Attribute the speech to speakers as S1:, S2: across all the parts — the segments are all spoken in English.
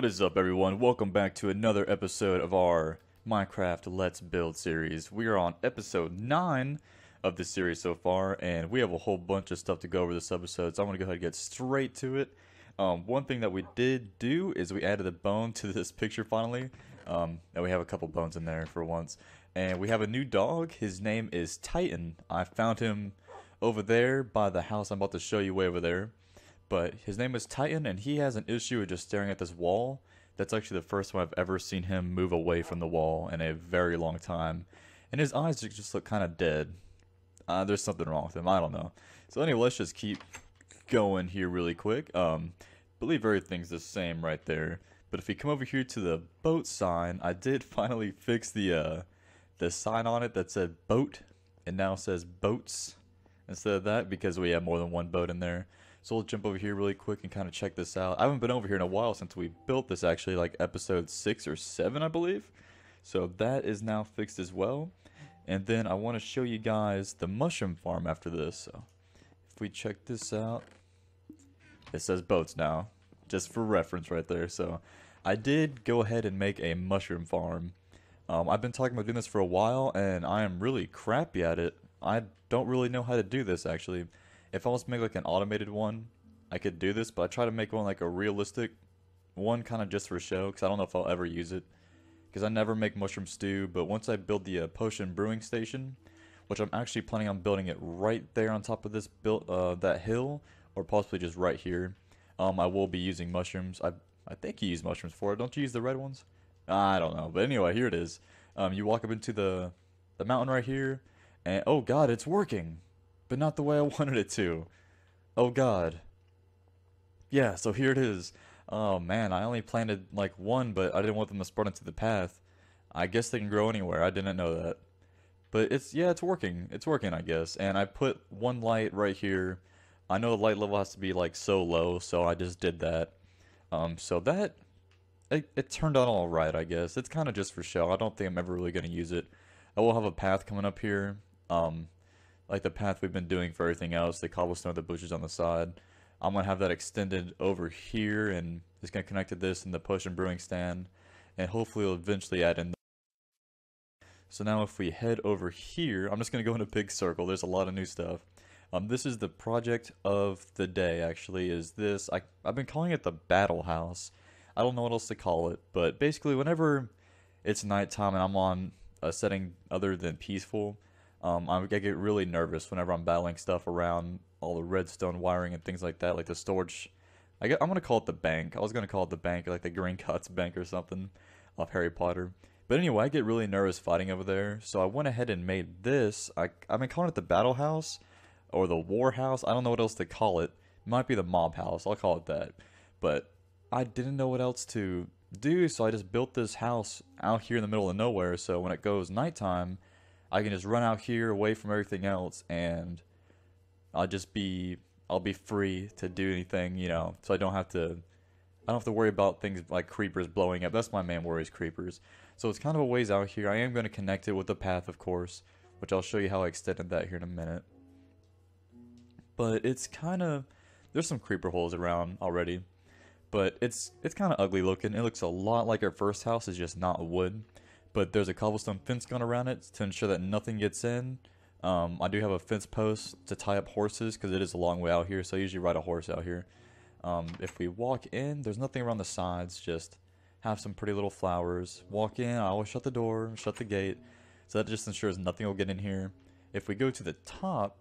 S1: What is up, everyone? Welcome back to another episode of our Minecraft Let's Build series. We are on episode 9 of the series so far, and we have a whole bunch of stuff to go over this episode, so I'm going to go ahead and get straight to it. One thing that we did do is we added a bone to this picture finally, and we have a couple bones in there for once. And we have a new dog. His name is Titan. I found him over there by the house I'm about to show you way over there. But his name is Titan, and he has an issue with just staring at this wall. That's actually the first time I've ever seen him move away from the wall in a very long time. And his eyes just look kind of dead. There's something wrong with him, I don't know. So anyway, let's just keep going here really quick. Believe everything's the same right there. But if we come over here to the boat sign, I did finally fix the sign on it that said boat. It now says boats instead of that because we have more than one boat in there. So we'll jump over here really quick and kind of check this out. I haven't been over here in a while since we built this, actually, like episode 6 or 7, I believe. So that is now fixed as well. And then I want to show you guys the mushroom farm after this. So if we check this out, it says boats now, just for reference right there. So I did go ahead and make a mushroom farm. I've been talking about doing this for a while, and I am really crappy at it. I don't really know how to do this, actually. If I was to make like an automated one, I could do this, but I try to make one like a realistic one kind of just for show, because I don't know if I'll ever use it. Because I never make mushroom stew, but once I build the potion brewing station, which I'm actually planning on building it right there on top of this that hill, or possibly just right here, I will be using mushrooms. I think you use mushrooms for it. Don't you use the red ones? I don't know, but anyway, here it is. You walk up into the mountain right here, and oh god, it's working! But not the way I wanted it to. Oh god. Yeah, so here it is. Oh man, I only planted like one, but I didn't want them to spread into the path. I guess they can grow anywhere. I didn't know that. But it's working. It's working, I guess. And I put one light right here. I know the light level has to be like so low, so I just did that. So that it turned out all right, I guess. It's kind of just for show. I don't think I'm ever really going to use it. I will have a path coming up here. Like the path we've been doing for everything else, the cobblestone, the bushes on the side. I'm going to have that extended over here, and it's going to connect to this and the potion brewing stand, and hopefully it'll eventually add in. So now if we head over here, I'm just going to go in a big circle. There's a lot of new stuff. This is the project of the day, actually, is this. I've been calling it the battle house. I don't know what else to call it, but basically whenever it's nighttime and I'm on a setting other than peaceful, I get really nervous whenever I'm battling stuff around all the redstone wiring and things like that, like the storage. I'm going to call it the bank. I was going to call it the bank, like the Green Cuts Bank or something off Harry Potter. But anyway, I get really nervous fighting over there, so I went ahead and made this. I've been calling it the battle house or the war house. I don't know what else to call it. It might be the mob house. I'll call it that. But I didn't know what else to do, so I just built this house out here in the middle of nowhere, so when it goes nighttime, I can just run out here away from everything else, and I'll be free to do anything, you know, so I don't have to worry about things like creepers blowing up. That's my main worry, is creepers. So it's kind of a ways out here. I am going to connect it with the path, of course, which I'll show you how I extended that here in a minute. But it's kind of, there's some creeper holes around already, but it's kind of ugly looking. It looks a lot like our first house, is just not wood. But there's a cobblestone fence going around it to ensure that nothing gets in. I do have a fence post to tie up horses because it is a long way out here, so I usually ride a horse out here. If we walk in, there's nothing around the sides, just have some pretty little flowers. Walk in, I always shut the door, shut the gate, so that just ensures nothing will get in here. If we go to the top,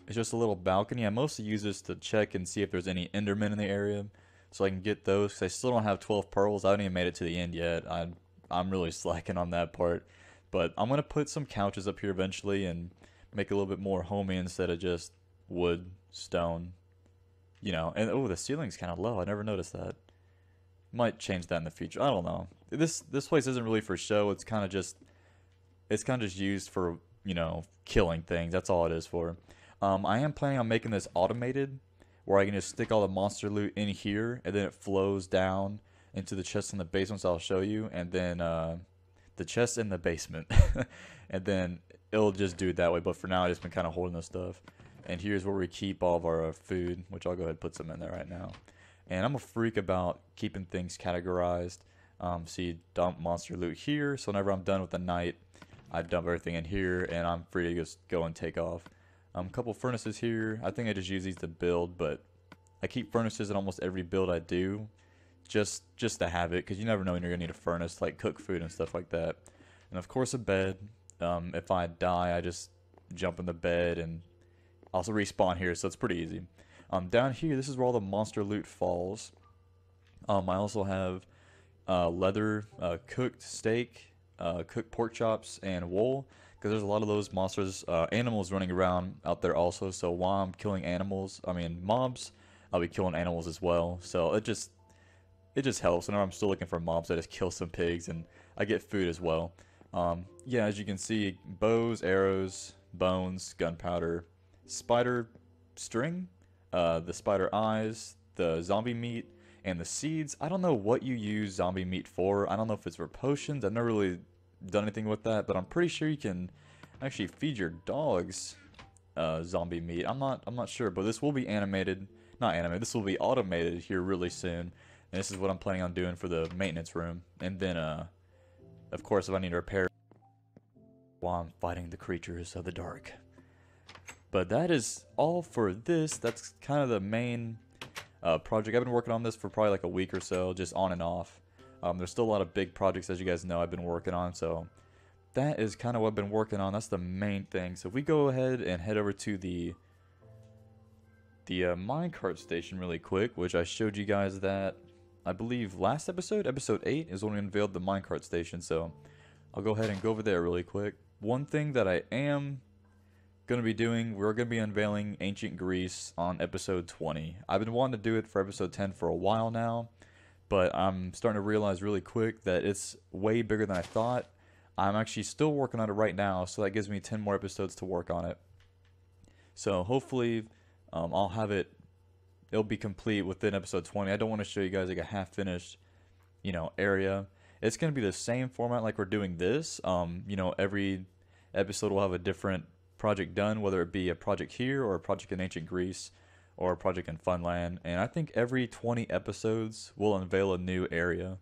S1: it's just a little balcony. I mostly use this to check and see if there's any endermen in the area, so I can get those, because I still don't have 12 pearls. I haven't even made it to the end yet. I'm really slacking on that part. But I'm going to put some couches up here eventually and make it a little bit more homey instead of just wood, stone, you know. And oh, the ceiling's kind of low. I never noticed that. Might change that in the future. I don't know. This place isn't really for show. It's kind of just used for, you know, killing things. That's all it is for. I am planning on making this automated, where I can just stick all the monster loot in here and then it flows down into the chest in the basement, so I'll show you, and then the chest in the basement, and then it'll just do it that way. But for now, I just been kind of holding this stuff, and here's where we keep all of our food, which I'll go ahead and put some in there right now. And I'm a freak about keeping things categorized. So you dump monster loot here, so whenever I'm done with the night, I dump everything in here, and I'm free to just go and take off. Couple furnaces here. I think I just use these to build, but I keep furnaces in almost every build I do, just to have it, because you never know when you're gonna need a furnace to like cook food and stuff like that. And of course a bed. If I die, I just jump in the bed and also respawn here, so it's pretty easy. Down here, this is where all the monster loot falls. I also have leather, cooked steak, cooked pork chops, and wool, because there's a lot of those monsters, animals running around out there also. So while I'm killing mobs, I'll be killing animals as well. So it just helps. Whenever I'm still looking for mobs, I just kill some pigs and I get food as well. Yeah, as you can see, bows, arrows, bones, gunpowder, spider string, the spider eyes, the zombie meat, and the seeds. I don't know what you use zombie meat for. I don't know if it's for potions. I've never really done anything with that, but I'm pretty sure you can actually feed your dogs zombie meat. I'm not sure, but this will be animated. Not animated. This will be automated here really soon. And this is what I'm planning on doing for the maintenance room. And then, of course, if I need to repair while I'm fighting the creatures of the dark. But that is all for this. That's kind of the main project. I've been working on this for probably like a week or so, just on and off. There's still a lot of big projects, as you guys know, I've been working on. So that is kind of what I've been working on. That's the main thing. So if we go ahead and head over to the minecart station really quick, which I showed you guys that, I believe, last episode, episode 8, is when we unveiled the minecart station. So I'll go ahead and go over there really quick. One thing that I am going to be doing, we're going to be unveiling ancient Greece on episode 20. I've been wanting to do it for episode 10 for a while now, but I'm starting to realize really quick that it's way bigger than I thought. I'm actually still working on it right now, so that gives me 10 more episodes to work on it. So hopefully I'll have it'll be complete within episode 20. I don't want to show you guys like a half-finished, area. It's going to be the same format like we're doing this. Every episode will have a different project done, whether it be a project here or a project in ancient Greece or a project in Funland. And I think every 20 episodes we'll unveil a new area.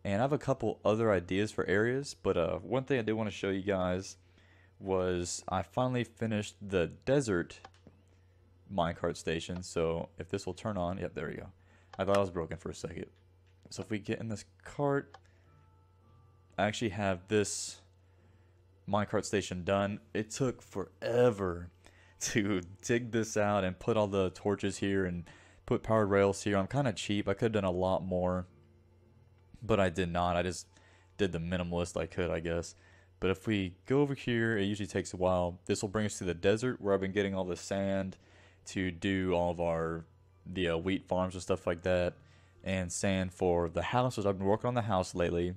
S1: And I have a couple other ideas for areas, but one thing I did want to show you guys was I finally finished the desert minecart station. So if this will turn on, yep, there we go. I thought I was broken for a second. So if we get in this cart, I actually have this minecart station done. It took forever to dig this out and put all the torches here and put powered rails here. I'm kind of cheap. I could have done a lot more, but I did not. I just did the minimalist I could, I guess. But if we go over here, it usually takes a while. This will bring us to the desert where I've been getting all the sand to do all of the wheat farms and stuff like that, and sand for the house, which I've been working on the house lately.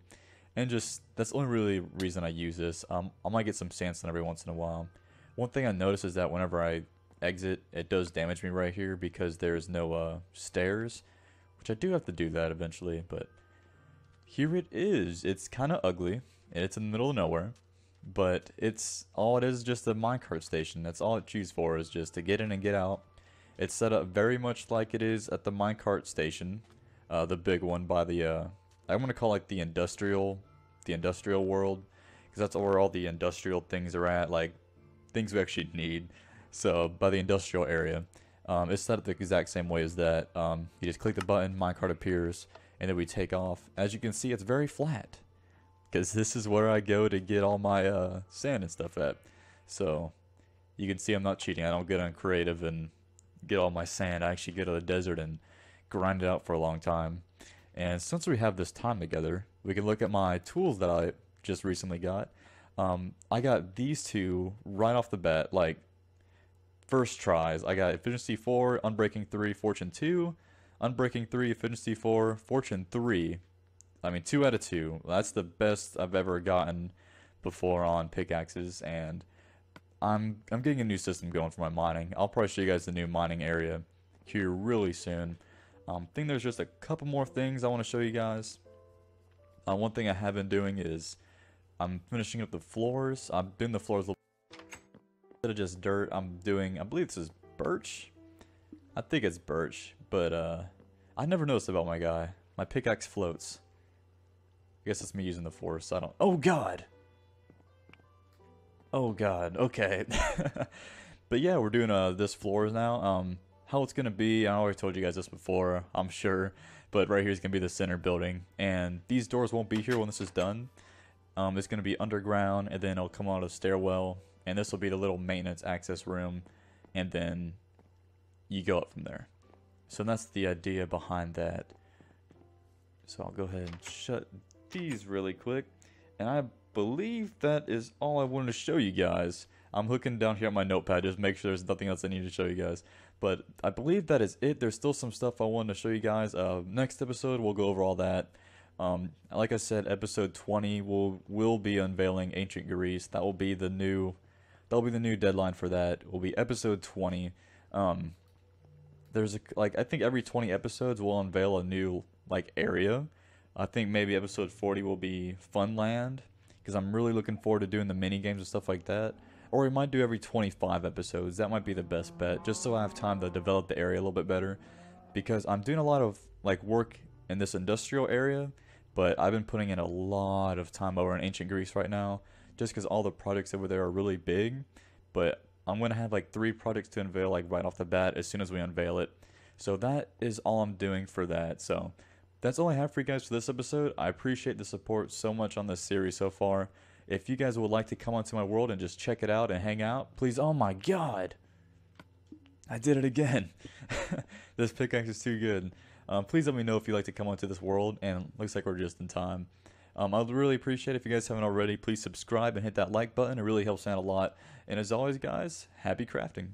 S1: And just, that's the only really reason I use this. I might get some sandstone every once in a while. One thing I notice is that whenever I exit, it does damage me right here because there's no stairs, which I do have to do that eventually. But here it is. It's kind of ugly, and it's in the middle of nowhere. But all it is just a minecart station. That's all it's used for, is just to get in and get out. It's set up very much like it is at the minecart station, the big one by the I'm gonna call it the industrial world, because that's where all the industrial things are at, like things we actually need. So by the industrial area, it's set up the exact same way as that. You just click the button, minecart appears, and then we take off. As you can see, it's very flat, because this is where I go to get all my sand and stuff at. So you can see I'm not cheating. I don't get on creative and get all my sand. I actually go to the desert and grind it out for a long time. And since we have this time together, we can look at my tools that I just recently got. I got these two right off the bat, like first tries. I got Efficiency 4, Unbreaking 3, Fortune 2, Unbreaking 3, Efficiency 4, Fortune 3. 2 out of 2. That's the best I've ever gotten before on pickaxes, and I'm getting a new system going for my mining. I'll probably show you guys the new mining area here really soon. I think there's just a couple more things I want to show you guys. One thing I have been doing is I'm finishing up the floors. I'm doing the floors instead of just dirt. I'm doing, I believe this is birch. I think it's birch, but I never noticed about my guy. My pickaxe floats. I guess it's me using the force. I don't... Oh, God! Oh, God. Okay. But yeah, we're doing this floors now. How it's going to be, I already told you guys this before, I'm sure. But right here is going to be the center building. And these doors won't be here when this is done. It's going to be underground, and then it'll come out a stairwell. And this will be the little maintenance access room. And then you go up from there. So that's the idea behind that. So I'll go ahead and shut these really quick. And I believe that is all I wanted to show you guys. I'm looking down here at my notepad just to make sure there's nothing else I need to show you guys. But I believe that is it. There's still some stuff I wanted to show you guys. Next episode, we'll go over all that. Like I said, episode 20 will be unveiling Ancient Greece. That will be the new deadline for that. Will be episode 20. There's I think every 20 episodes we'll unveil a new area. I think maybe episode 40 will be Funland, because I'm really looking forward to doing the mini games and stuff like that. Or we might do every 25 episodes. That might be the best bet, just so I have time to develop the area a little bit better. Because I'm doing a lot of work in this industrial area, but I've been putting in a lot of time over in Ancient Greece right now, just because all the projects over there are really big. But I'm going to have 3 projects to unveil right off the bat as soon as we unveil it. So that is all I'm doing for that. So that's all I have for you guys for this episode. I appreciate the support so much on this series so far. If you guys would like to come onto my world and just check it out and hang out, please. Oh my God, I did it again. This pickaxe is too good. Please let me know if you'd like to come onto this world, and looks like we're just in time. I'd really appreciate it if you guys haven't already. Please subscribe and hit that like button. It really helps out a lot. And as always, guys, happy crafting.